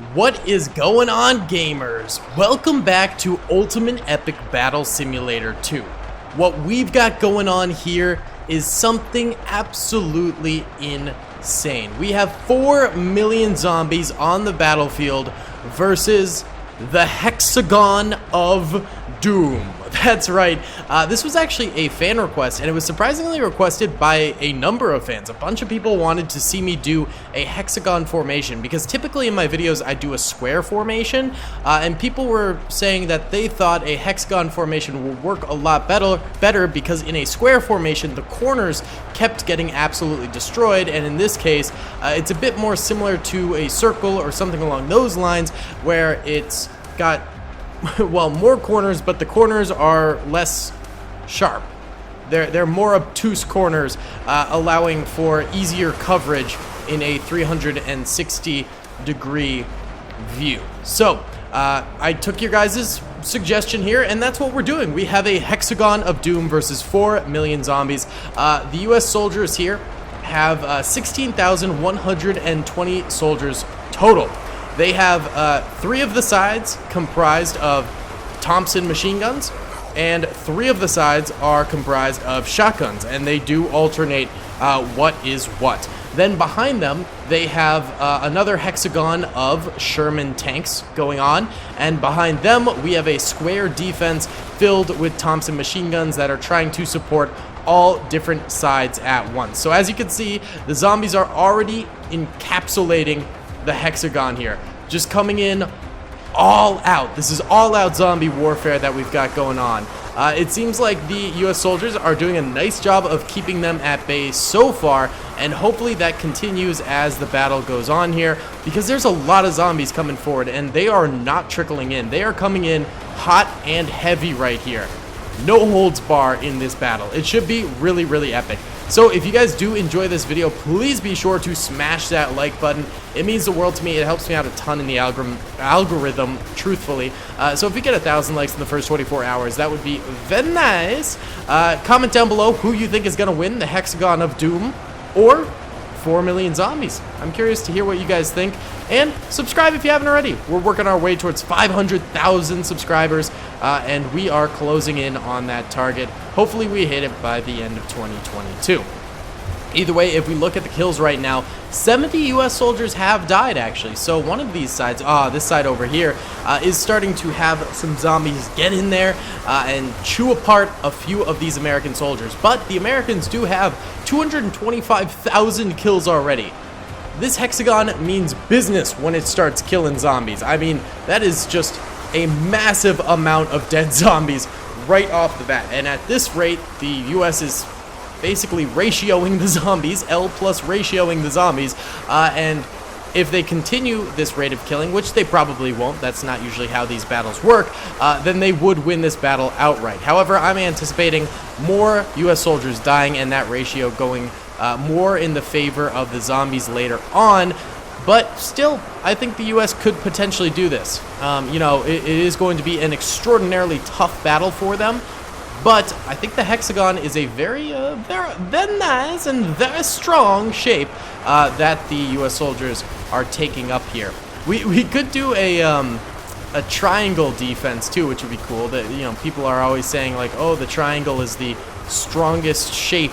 What is going on, gamers? Welcome back to Ultimate Epic Battle Simulator 2. What we've got going on here is something absolutely insane. We have 4 million zombies on the battlefield versus the hexagon of doom. That's right. This was actually a fan request, and it was surprisingly requested by a number of fans. A bunch of people wanted to see me do a hexagon formation, because typically in my videos I do a square formation, and people were saying that they thought a hexagon formation will work a lot better because in a square formation the corners kept getting absolutely destroyed, and in this case it's a bit more similar to a circle or something along those lines, where it's got well, more corners, but the corners are less sharp. They're more obtuse corners, allowing for easier coverage in a 360 degree view. So I took your guys' suggestion here, and that's what we're doing. We have a hexagon of doom versus 4 million zombies. The US soldiers here have 16,120 soldiers total. They have 3 of the sides comprised of Thompson machine guns, and 3 of the sides are comprised of shotguns, and they do alternate what is what. Then behind them, they have another hexagon of Sherman tanks going on, and behind them, we have a square defense filled with Thompson machine guns that are trying to support all different sides at once. So as you can see, the zombies are already encapsulating the hexagon here, just coming in all out. This is all out zombie warfare that we've got going on. It seems like the US soldiers are doing a nice job of keeping them at bay so far, and hopefully that continues as the battle goes on here, because there's a lot of zombies coming forward and they are not trickling in. They are coming in hot and heavy right here. No holds bar in this battle. It should be really, really epic. So if you guys do enjoy this video, please be sure to smash that like button. It means the world to me. It helps me out a ton in the algorithm, truthfully. So if we get 1,000 likes in the first 24 hours, that would be very nice. Comment down below who you think is going to win, the hexagon of doom or 4 million zombies. I'm curious to hear what you guys think, and subscribe if you haven't already. We're working our way towards 500,000 subscribers, and we are closing in on that target. Hopefully we hit it by the end of 2022. Either way, if we look at the kills right now, 70 US soldiers have died, actually. So one of these sides, this side over here, is starting to have some zombies get in there and chew apart a few of these American soldiers. But the Americans do have 225,000 kills already. This hexagon means business when it starts killing zombies. I mean, that is just a massive amount of dead zombies right off the bat. And at this rate, the US is basically ratioing the zombies, L plus ratioing the zombies, and if they continue this rate of killing, which they probably won't, that's not usually how these battles work, then they would win this battle outright. However, I'm anticipating more US soldiers dying and that ratio going more in the favor of the zombies later on. But still, I think the US could potentially do this. You know, it is going to be an extraordinarily tough battle for them, but I think the hexagon is a very nice and very strong shape that the US soldiers are taking up here. We could do a triangle defense too, which would be cool. That, you know, people are always saying like, oh, the triangle is the strongest shape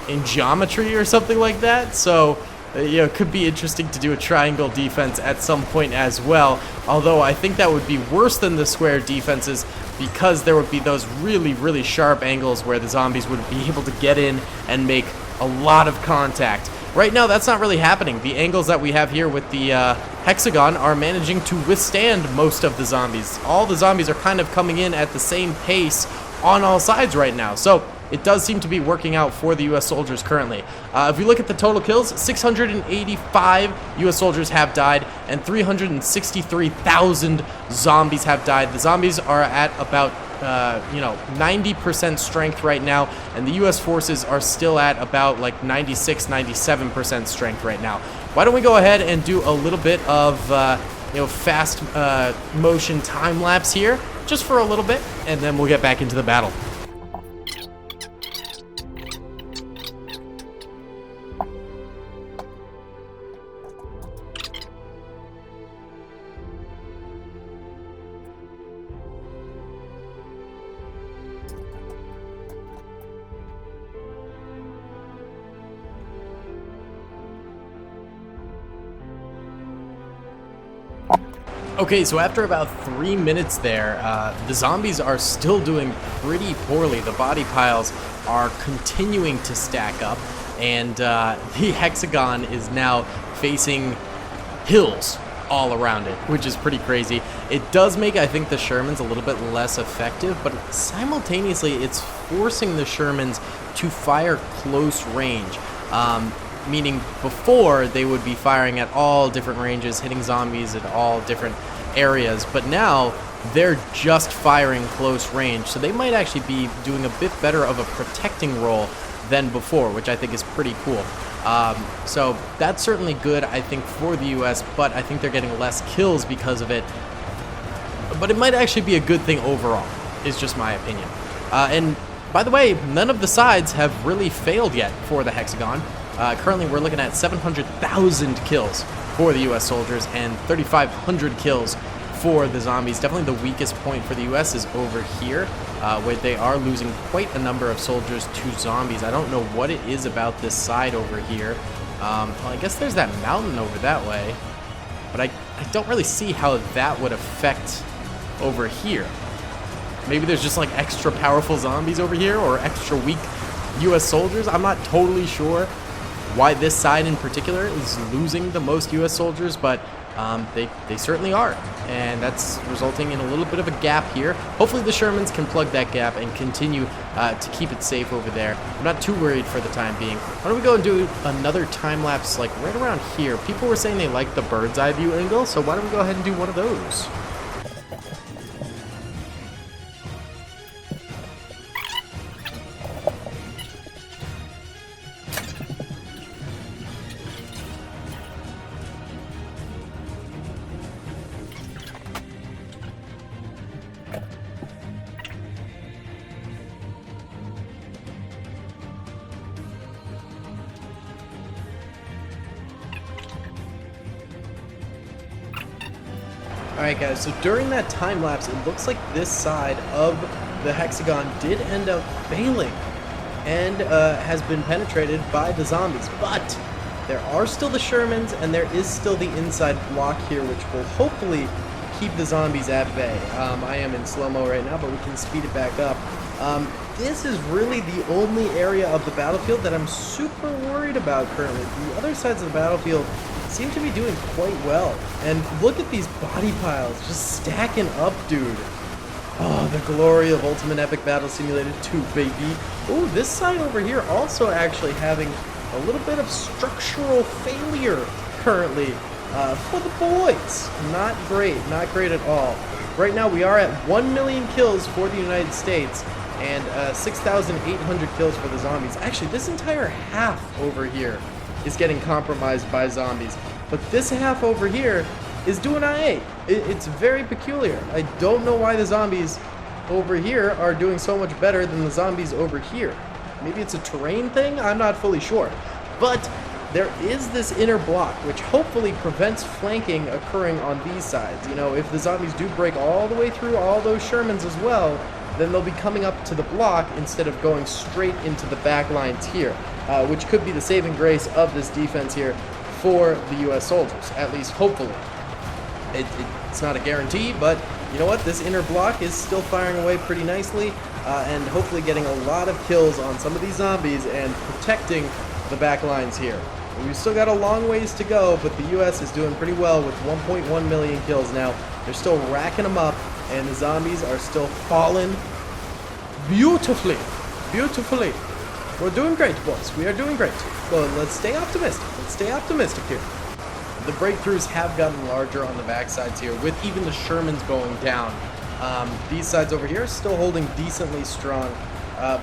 in geometry or something like that. So you know, it could be interesting to do a triangle defense at some point as well, although I think that would be worse than the square defenses, because there would be those really, really sharp angles where the zombies would be able to get in and make a lot of contact. Right now, that's not really happening. The angles that we have here with the hexagon are managing to withstand most of the zombies. All the zombies are kind of coming in at the same pace on all sides right now. So it does seem to be working out for the US soldiers currently. If we look at the total kills, 685 US soldiers have died, and 363,000 zombies have died. The zombies are at about 90% strength right now, and the US forces are still at about like 96-97% strength right now. Why don't we go ahead and do a little bit of fast motion time lapse here, just for a little bit, and then we'll get back into the battle. Okay, so after about 3 minutes there, the zombies are still doing pretty poorly. The body piles are continuing to stack up, and the hexagon is now facing hills all around it, which is pretty crazy. It does make, I think, the Shermans a little bit less effective, but simultaneously it's forcing the Shermans to fire close range. Meaning before they would be firing at all different ranges, hitting zombies at all different areas, but now they're just firing close range, so they might actually be doing a bit better of a protecting role than before, which I think is pretty cool. So that's certainly good, I think, for the US, but I think they're getting less kills because of it. But it might actually be a good thing overall, is just my opinion. And by the way, none of the sides have really failed yet for the hexagon. Currently, we're looking at 700,000 kills for the US soldiers and 3,500 kills for the zombies. Definitely the weakest point for the US is over here, where they are losing quite a number of soldiers to zombies. I don't know what it is about this side over here. Well, I guess there's that mountain over that way, but I don't really see how that would affect over here. Maybe there's just like extra powerful zombies over here or extra weak US soldiers. I'm not totally sure why this side in particular is losing the most US soldiers, but they certainly are, and that's resulting in a little bit of a gap here. Hopefully the Shermans can plug that gap and continue to keep it safe over there. I'm not too worried for the time being. Why don't we go and do another time lapse like right around here? People were saying they like the bird's eye view angle, so why don't we go ahead and do one of those? Alright guys, so during that time lapse, it looks like this side of the hexagon did end up failing and has been penetrated by the zombies. But there are still the Shermans and there is still the inside block here, which will hopefully keep the zombies at bay. I am in slow-mo right now, but we can speed it back up. This is really the only area of the battlefield that I'm super worried about currently. The other sides of the battlefield seem to be doing quite well. And look at these body piles just stacking up, dude. Oh, the glory of Ultimate Epic Battle Simulator 2, baby. Oh, this side over here also actually having a little bit of structural failure currently for the boys. Not great at all. Right now we are at 1 million kills for the United States and 6,800 kills for the zombies. Actually, this entire half over here is getting compromised by zombies, but this half over here is doing IA. It's very peculiar. I don't know why the zombies over here are doing so much better than the zombies over here. Maybe it's a terrain thing? I'm not fully sure. But there is this inner block, which hopefully prevents flanking occurring on these sides. You know, if the zombies do break all the way through all those Shermans as well, then they'll be coming up to the block instead of going straight into the back lines here, which could be the saving grace of this defense here for the US soldiers, at least hopefully. It's not a guarantee, but you know what? This inner block is still firing away pretty nicely, and hopefully getting a lot of kills on some of these zombies and protecting the back lines here. We've still got a long ways to go, but the US is doing pretty well with 1.1 million kills now. They're still racking them up, and the zombies are still falling beautifully. We're doing great, boys. We are doing great. Well, let's stay optimistic. Let's stay optimistic here. The breakthroughs have gotten larger on the back sides here, with even the Shermans going down. These sides over here are still holding decently strong,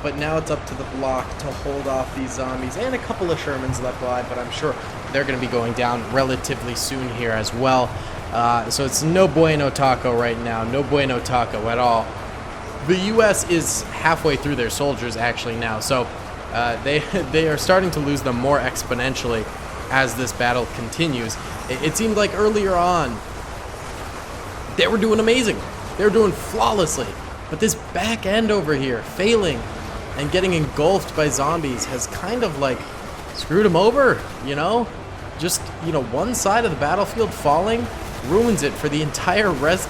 but now it's up to the block to hold off these zombies, and a couple of Shermans left alive, but I'm sure they're going to be going down relatively soon here as well. So it's no bueno taco right now, no bueno taco at all. The US is halfway through their soldiers actually now, so they are starting to lose them more exponentially as this battle continues. It seemed like earlier on they were doing amazing, they were doing flawlessly, but this back end over here failing and getting engulfed by zombies has kind of like screwed them over, you know? Just, you know, one side of the battlefield falling, ruins it for the entire rest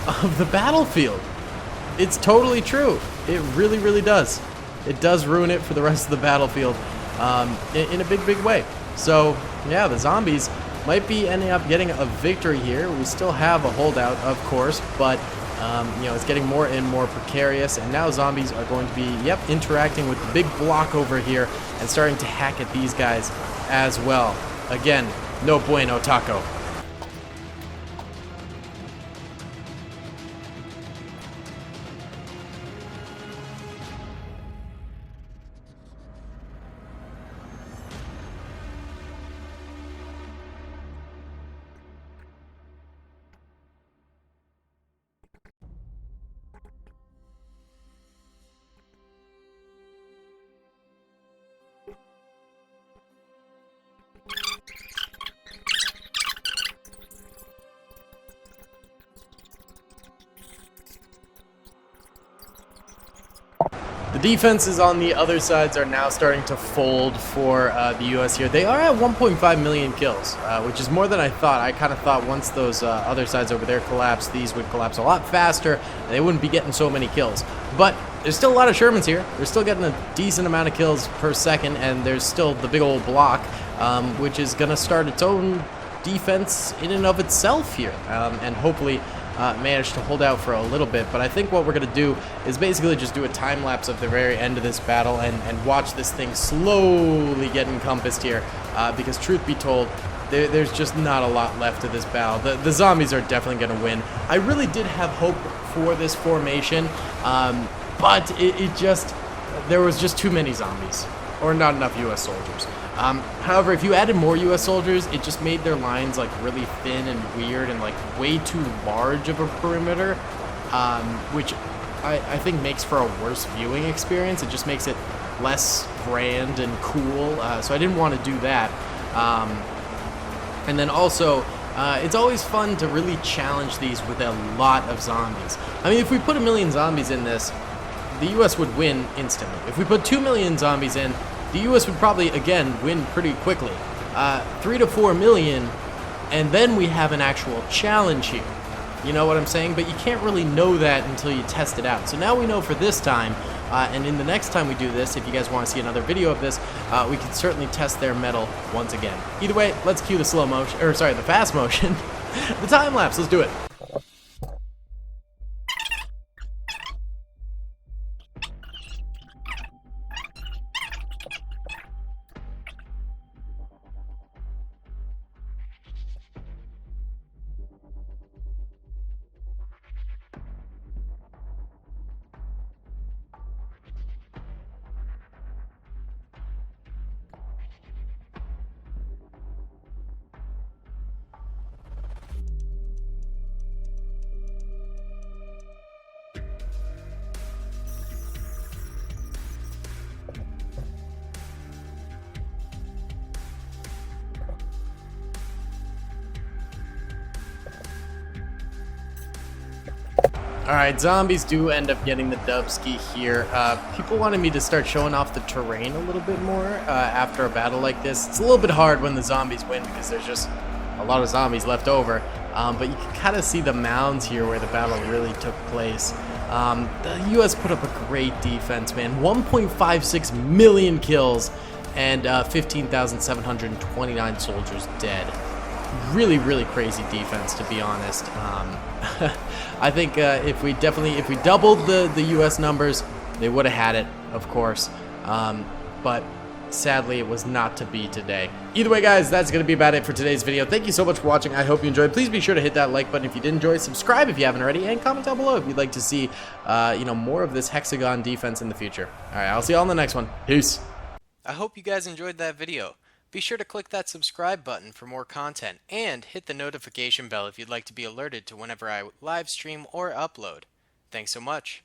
of the battlefield. It's totally true. It really, really does. It does ruin it for the rest of the battlefield in a big, big way. So, yeah, the zombies might be ending up getting a victory here. We still have a holdout, of course, but you know, it's getting more and more precarious, and now zombies are going to be, interacting with the big block over here and starting to hack at these guys as well. Again, no bueno, taco. The defenses on the other sides are now starting to fold for the U.S. here. They are at 1.5 million kills, which is more than I thought. I kind of thought once those other sides over there collapsed, these would collapse a lot faster, and they wouldn't be getting so many kills. But there's still a lot of Shermans here. They're still getting a decent amount of kills per second, and there's still the big old block, which is going to start its own defense in and of itself here, and hopefully managed to hold out for a little bit. But I think what we're going to do is basically just do a time lapse of the very end of this battle and watch this thing slowly get encompassed here, because truth be told, there's just not a lot left of this battle. The zombies are definitely going to win. I really did have hope for this formation, but there was just too many zombies, or not enough U.S. soldiers. However, if you added more U.S. soldiers, it just made their lines like really thin and weird and like way too large of a perimeter, which I think makes for a worse viewing experience. It just makes it less grand and cool, so I didn't want to do that. And then also, it's always fun to really challenge these with a lot of zombies. I mean, if we put 1 million zombies in this, the U.S. would win instantly. If we put 2 million zombies in, the U.S. would probably, again, win pretty quickly. 3 to 4 million, and then we have an actual challenge here. You know what I'm saying? But you can't really know that until you test it out. So now we know for this time, and in the next time we do this, if you guys want to see another video of this, we can certainly test their metal once again. Either way, let's cue the slow motion, or sorry, the fast motion, the time lapse. Let's do it. Alright, zombies do end up getting the dubski here. People wanted me to start showing off the terrain a little bit more after a battle like this. It's a little bit hard when the zombies win because there's just a lot of zombies left over. But you can kind of see the mounds here where the battle really took place. The U.S. put up a great defense, man. 1.56 million kills and 15,729 soldiers dead. Really, really crazy defense, to be honest. I think if we doubled the U.S. numbers, they would have had it, of course. But sadly, it was not to be today. Either way, guys, that's going to be about it for today's video. Thank you so much for watching. I hope you enjoyed. Please be sure to hit that like button if you did enjoy. Subscribe if you haven't already, and comment down below if you'd like to see, more of this hexagon defense in the future. All right, I'll see you all in the next one. Peace. I hope you guys enjoyed that video. Be sure to click that subscribe button for more content, and hit the notification bell if you'd like to be alerted to whenever I live stream or upload. Thanks so much.